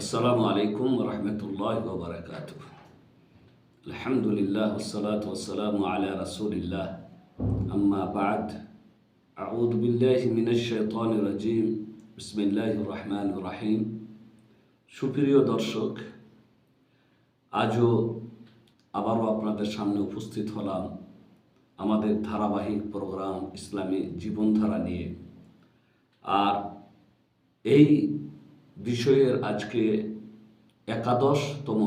আসসালামু আলাইকুম রহমতুল্লাহ ওবরাকাত। আলহামদুলিল্লাহ ওয়াসসালাতু ওয়াসসালামু আলা রাসূলিল্লাহ, আম্মা বা'দ। আউযু বিল্লাহি মিনাশ শাইতানির রাজীম। বিসমিল্লাহির রহমানির রহিম। সুপ্রিয় দর্শক, আজও আবারও আপনাদের সামনে উপস্থিত হলাম আমাদের ধারাবাহিক প্রোগ্রাম ইসলামী জীবনধারা নিয়ে। আর এই বিষয়ের আজকে একাদশতম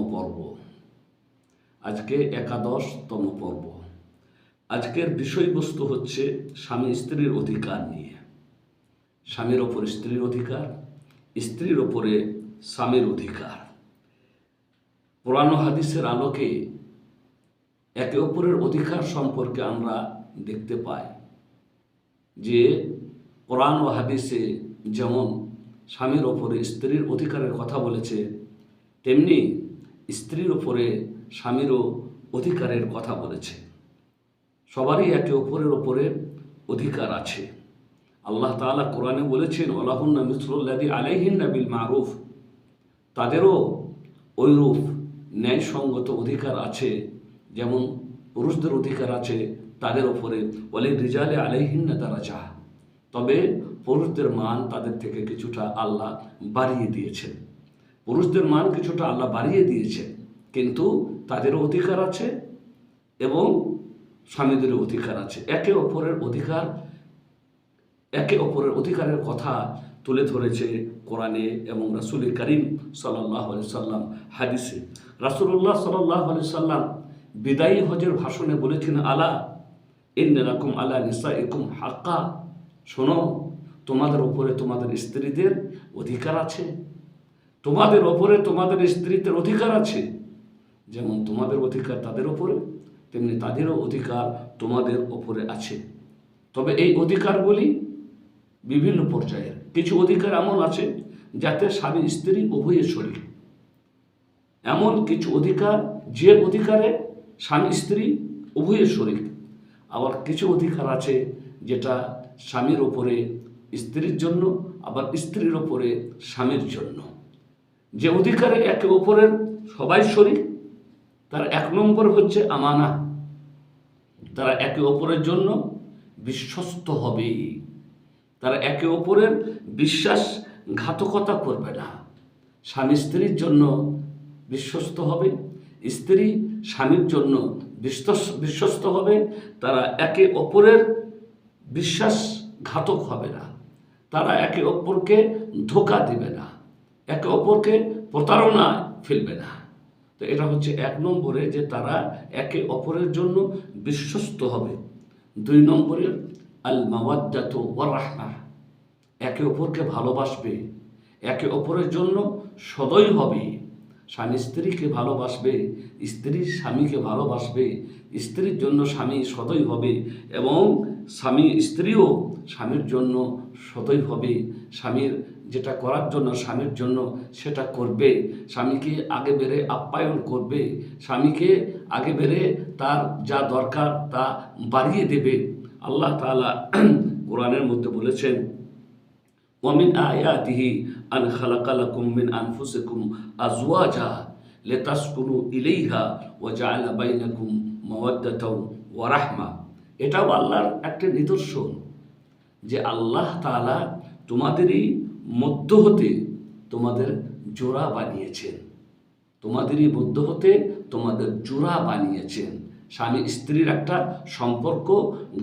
পর্ব। আজকের বিষয়বস্তু হচ্ছে স্বামী স্ত্রীর অধিকার নিয়ে। স্বামীর ওপর স্ত্রীর অধিকার, স্ত্রীর ওপরে স্বামীর অধিকার। কোরআন ও হাদিসের আলোকে একে অপরের অধিকার সম্পর্কে আমরা দেখতে পাই যে কোরআন ও হাদিসে যেমন স্বামীর ওপরে স্ত্রীর অধিকারের কথা বলেছে, তেমনি স্ত্রীর ওপরে স্বামীরও অধিকারের কথা বলেছে। সবারই একে অপরের ওপরে অধিকার আছে। আল্লাহ তাআলা কোরআনে বলেছেন, ওয়ালাহুন্না মিসলুল্লাযী আলাইহিন্না বিল মারুফ, তাদেরও ওইরূপ ন্যায়সঙ্গত অধিকার আছে যেমন পুরুষদের অধিকার আছে তাদের ওপরে। ওয়ালির রিজালে আলাইহিন্না দারাজাহ, তবে পুরুষদের মান তাদের থেকে কিছুটা আল্লাহ বাড়িয়ে দিয়েছেন। পুরুষদের মান কিছুটা আল্লাহ বাড়িয়ে দিয়েছেন, কিন্তু তাদেরও অধিকার আছে এবং স্বামীদেরও অধিকার আছে। একে অপরের অধিকারের কথা তুলে ধরেছে কোরআনে এবং রাসূল করিম সাল্লাল্লাহু আলাইহি সাল্লাম হাদিসে। রাসূলুল্লাহ সাল্লাল্লাহু আলাইহি সাল্লাম বিদায়ী হজের ভাষণে বলেছেন, আলা ইন্না লাকুম আলা নিসাইকুম হাক্কা, শোনো, তোমাদের ওপরে তোমাদের স্ত্রীদের অধিকার আছে। তোমাদের ওপরে তোমাদের স্ত্রীদের অধিকার আছে। যেমন তোমাদের অধিকার তাদের ওপরে, তেমনি তাদেরও অধিকার তোমাদের ওপরে আছে। তবে এই অধিকারগুলি বিভিন্ন পর্যায়ের। কিছু অধিকার এমন আছে যাতে স্বামী স্ত্রী উভয়ে শরীক। এমন কিছু অধিকার যে অধিকারে স্বামী স্ত্রী উভয়ে শরীক। আবার কিছু অধিকার আছে যেটা স্বামীর ওপরে স্ত্রীর জন্য, আবার স্ত্রীর ওপরে স্বামীর জন্য। যে অধিকারে একে অপরের সবাই শরীক, তার এক নম্বর হচ্ছে আমানা। তারা একে অপরের জন্য বিশ্বস্ত হবে। তারা একে অপরের বিশ্বাসঘাতকতা করবে না। স্বামী স্ত্রীর জন্য বিশ্বস্ত হবে, স্ত্রী স্বামীর জন্য বিশ্বস্ত হবে। তারা একে অপরের বিশ্বাসঘাতক হবে না। তারা একে অপরকে ধোঁকা দিবে না, একে অপরকে প্রতারণা ফেলবে না। তো এটা হচ্ছে এক নম্বরে, যে তারা একে অপরের জন্য বিশ্বস্ত হবে। দুই নম্বরে আল মাওয়াদ্দাতু ওয়ার রাহমা, একে অপরকে ভালোবাসবে, একে অপরের জন্য সদয় হবে। স্বামী স্ত্রীকে ভালোবাসবে, স্ত্রী স্বামীকে ভালোবাসবে, স্ত্রীর জন্য স্বামী সদয় হবে এবং স্ত্রীও স্বামীর জন্য সদয় হবে। স্বামীর যেটা করার জন্য স্বামীর জন্য সেটা করবে। স্বামীকে আগে বেড়ে আপ্যায়ন করবে, স্বামীকে আগে বেড়ে তার যা দরকার তা বাড়িয়ে দেবে। আল্লাহ তাআলা কোরআনের মধ্যে বলেছেন, ওয়ামিন আয়াতিহি আন খালাকা লাকুম মিন আনফুসিকুম আজওয়াজা লিতাসকুনু ইলাইহা ওয়া জাআলা বাইনাকুম মাওয়াদ্দাতাও ওয়া রাহমা। এটাও আল্লাহর একটা নিদর্শন যে আল্লাহ তাআলা তোমাদেরই মধ্য হতে তোমাদের জোড়া বানিয়েছেন। তোমাদেরই মধ্য হতে তোমাদের জোড়া বানিয়েছেন। স্বামী স্ত্রীর একটা সম্পর্ক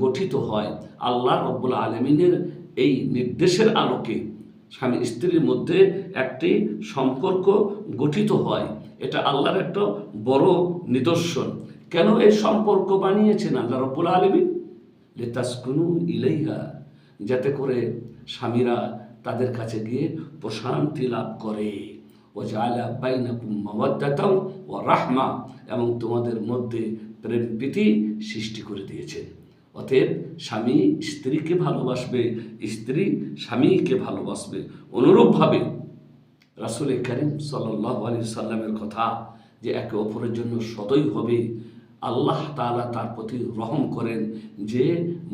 গঠিত হয় আল্লাহ রাব্বুল আলামিনের এই নির্দেশের আলোকে। স্বামী স্ত্রীর মধ্যে একটি সম্পর্ক গঠিত হয়। এটা আল্লাহর একটা বড় নিদর্শন। কেন এই সম্পর্ক বানিয়েছেন আল্লাহ রাব্বুল আলামিন? লিতাসকুনু ইলাইহা, যাতে করে স্বামীরা তাদের কাছে গিয়ে প্রশান্তি লাভ করে। ওয়া জাআলা বাইনাকুম মাওয়াদ্দাতাও ওয়া রাহমা, এবং তোমাদের মধ্যে প্রেম প্রীতি সৃষ্টি করে দিয়েছেন। অতএব স্বামী স্ত্রীকে ভালোবাসবে, স্ত্রী স্বামীকে ভালোবাসবে। অনুরূপভাবে রাসূল করিম সাল্লাল্লাহু আলাইহি সাল্লামের কথা যে একে অপরের জন্য সদয় হবে, আল্লাহ তাআলা তার প্রতি রহম করেন যে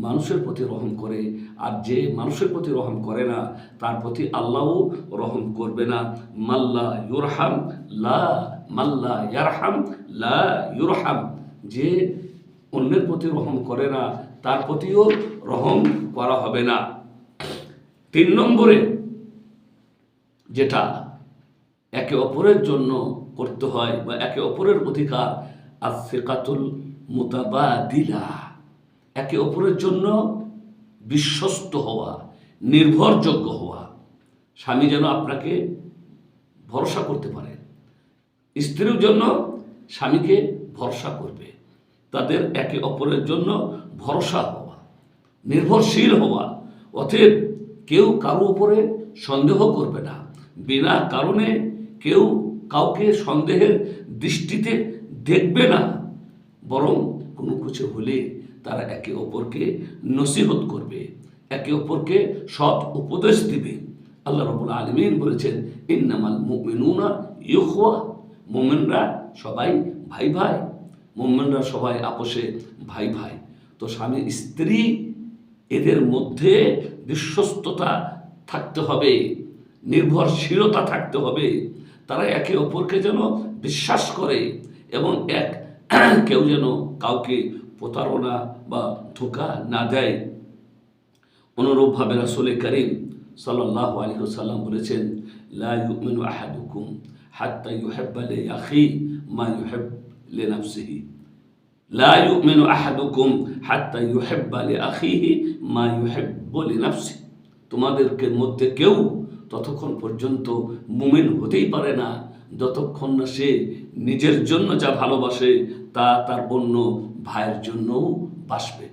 মানুষের প্রতি রহম করে, আর যে মানুষের প্রতি রহম করে না তার প্রতি আল্লাহও রহম করবে না। মাল্লা ইউরহাম লা মাল্লা ইয়ারহাম লা ইউরহাম, যে অন্যের প্রতি রহম করে না তার প্রতিও রহম করা হবে না। 3 নম্বরে যেটা একে অপরের জন্য করতে হয় বা একে অপরের অধিকার, আস-সিকাতুল মুতাবাদিলা, একে অপরের জন্য বিশ্বস্ত হওয়া, নির্ভরযোগ্য হওয়া। স্বামী যেন আপনাকে ভরসা করতে পারে, স্ত্রীর জন্য স্বামীকে ভরসা করবে। তাদের একে অপরের জন্য ভরসা হওয়া, নির্ভরশীল হওয়া। অতএব কেউ কারো উপরে সন্দেহ করবে না, বিনা কারণে কেউ কাউকে সন্দেহের দৃষ্টিতে দেখবে না, বরং কোনো কিছু হলে তারা একে অপরকে নসিহত করবে, একে অপরকে সৎ উপদেশ দিবে। আল্লাহ রাব্বুল আলামিন বলেছেন, ইন্নামাল মুমিনুনা ইখওয়া, মুমিনরা সবাই ভাই ভাই, মুমিনরা সবাই আপোষে ভাই ভাই। তো স্বামী স্ত্রী এদের মধ্যে বিশ্বস্ততা থাকতে হবে, নির্ভরশীলতা থাকতে হবে। তারা একে অপরকে যেন বিশ্বাস করে এবং কেউ যেন কাউকে প্রতারণা বা ধোঁকা না দেয়। অনুরূপভাবে রাসূল করিম সাল্লাল্লাহু আলাইহি ওয়াসাল্লাম বলেছেন, লা ইউমিনু আহাদুকুম হাত্তা ইউহিব্বা লিআখি মা ইউহিব্বু লিনাফসিহি, লা ইউমিনু আহাদুকুম হাত্তা ইউহিব্বা লিআখিহি মা ইউহিব্বু লিনাফসিহি। তোমাদেরকে মধ্যে কেউ ততক্ষণ পর্যন্ত মুমিন হতেই পারে না যতক্ষণ না সে নিজের জন্য যা ভালোবাসে তা তার অন্য ভাইয়ের জন্যও বাসবে।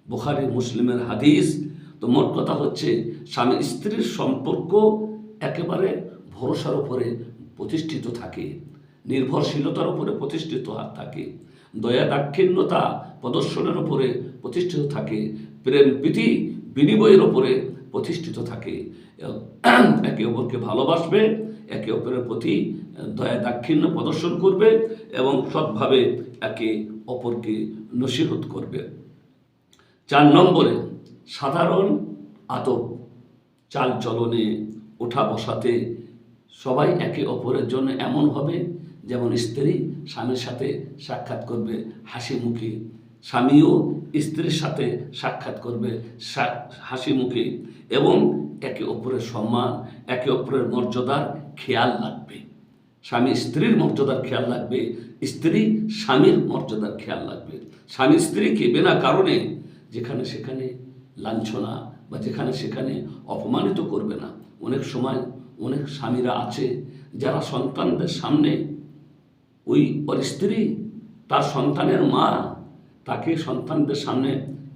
বুখারী মুসলিমের হাদিস। তো মোট কথা হচ্ছে, স্বামী স্ত্রীর সম্পর্ক একেবারে ভরসার উপরে প্রতিষ্ঠিত থাকে, নির্ভরশীলতার উপরে প্রতিষ্ঠিত থাকে, দয়া দাক্ষিণ্যতা প্রদর্শনের উপরে প্রতিষ্ঠিত থাকে, প্রেম প্রীতি বিনিময়ের উপরে প্রতিষ্ঠিত থাকে। একে অপরকে ভালোবাসবে, একে অপরের প্রতি দয়া দাক্ষিণ্য প্রদর্শন করবে এবং সৎভাবে একে অপরকে নসিহত করবে। 4 নম্বরে সাধারণ আদব, চাল চলনে, ওঠা বসাতে সবাই একে অপরের জন্য এমন হবে যেমন স্ত্রী স্বামীর সাথে সাক্ষাৎ করবে হাসি মুখে, স্বামীও স্ত্রীর সাথে সাক্ষাৎ করবে হাসি মুখে, এবং একে অপরের সম্মান, একে অপরের মর্যাদার খেয়াল রাখবে। স্বামী স্ত্রীর মর্যাদার খেয়াল রাখবে, স্ত্রী স্বামীর মর্যাদার খেয়াল রাখবে। স্বামী স্ত্রীকে বিনা কারণে যেখানে সেখানে লাঞ্ছনা বা যেখানে সেখানে অপমানিত করবে না। অনেক সময় অনেক স্বামীরা আছে যারা সন্তানদের সামনে ওর স্ত্রী, তার সন্তানের মা, তাকে সন্তানদের সামনে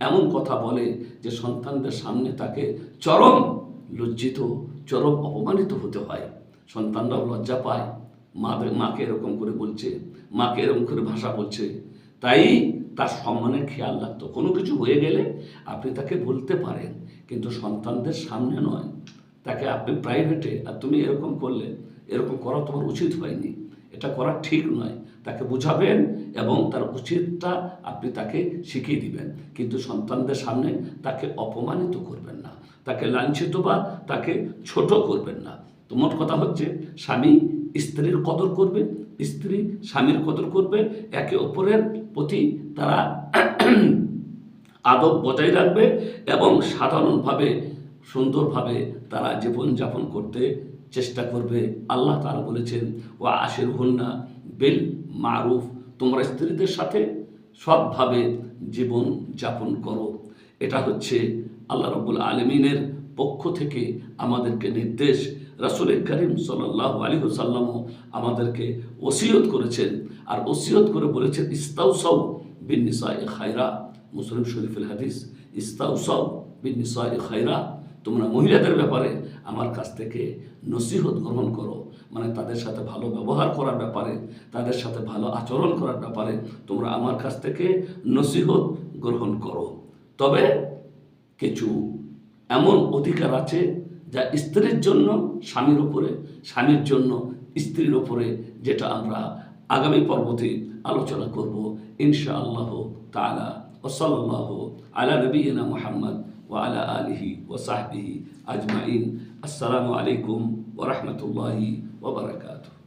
এমন কথা বলে যে সন্তানদের সামনে তাকে চরম লজ্জিত, চরম অপমানিত হতে হয়। সন্তানরাও লজ্জা পায়, মাকে এরকম করে বলছে, মাকে এরকম করে ভাষা বলছে। তাই তার সম্মানের খেয়াল রাখতো। কোনো কিছু হয়ে গেলে আপনি তাকে বলতে পারেন, কিন্তু সন্তানদের সামনে নয়। তাকে আপনি প্রাইভেটে, আর তুমি এরকম করলে, এরকম করা তোমার উচিত হয়নি, এটা করা ঠিক নয়, তাকে বুঝাবেন এবং তার উচিতটা আপনি তাকে শিখিয়ে দিবেন। কিন্তু সন্তানদের সামনে তাকে অপমানিত করবেন না, তাকে লাঞ্ছিত বা তাকে ছোট করবেন না। তো মোট কথা হচ্ছে, স্বামী স্ত্রীর কদর করবে, স্ত্রী স্বামীর কদর করবে, একে অপরের প্রতি তারা আদব বজায় রাখবে এবং সাধারণভাবে সুন্দরভাবে তারা জীবনযাপন করতে চেষ্টা করবে। আল্লাহ তাআলা বলেছেন, ওয়া আশিরহুন্না বিল মারুফ, তোমরা স্ত্রীদের সাথে সৎভাবে জীবন যাপন করো। এটা হচ্ছে আল্লাহ রাব্বুল আলামিনের পক্ষ থেকে আমাদেরকে নির্দেশ। রাসূল করিম সাল্লাল্লাহু আলাইহি ওয়াসাল্লামও আমাদেরকে ওসিয়ত করেছেন, আর ওসিয়ত করে বলেছেন, ইস্তাউসাউ বিন নিসাই খায়রা। মুসলিম শরীফের হাদিস, ইস্তাউসাউ বিন নিসাই খায়রা, তোমরা মহিলাদের ব্যাপারে আমার কাছ থেকে নসিহত গ্রহণ করো, মানে তাদের সাথে ভালো ব্যবহার করার ব্যাপারে, তাদের সাথে ভালো আচরণ করার ব্যাপারে তোমরা আমার কাছ থেকে নসিহত গ্রহণ করো। তবে কিছু এমন অধিকার আছে যা স্ত্রীর জন্য স্বামীর উপরে, স্বামীর জন্য স্ত্রীর উপরে, যেটা আমরা আগামী পর্বতে আলোচনা করব ইনশাআল্লাহ তাআলা। ওয়া সাল্লাল্লাহু আলা নবিয়িনা মুহাম্মদ ওয়া আলা আলিহি ওয়া সাহবিহি আজমাইন। আসসালামু আলাইকুম ওয়া রাহমাতুল্লাহি ওয়া বারাকাতুহু।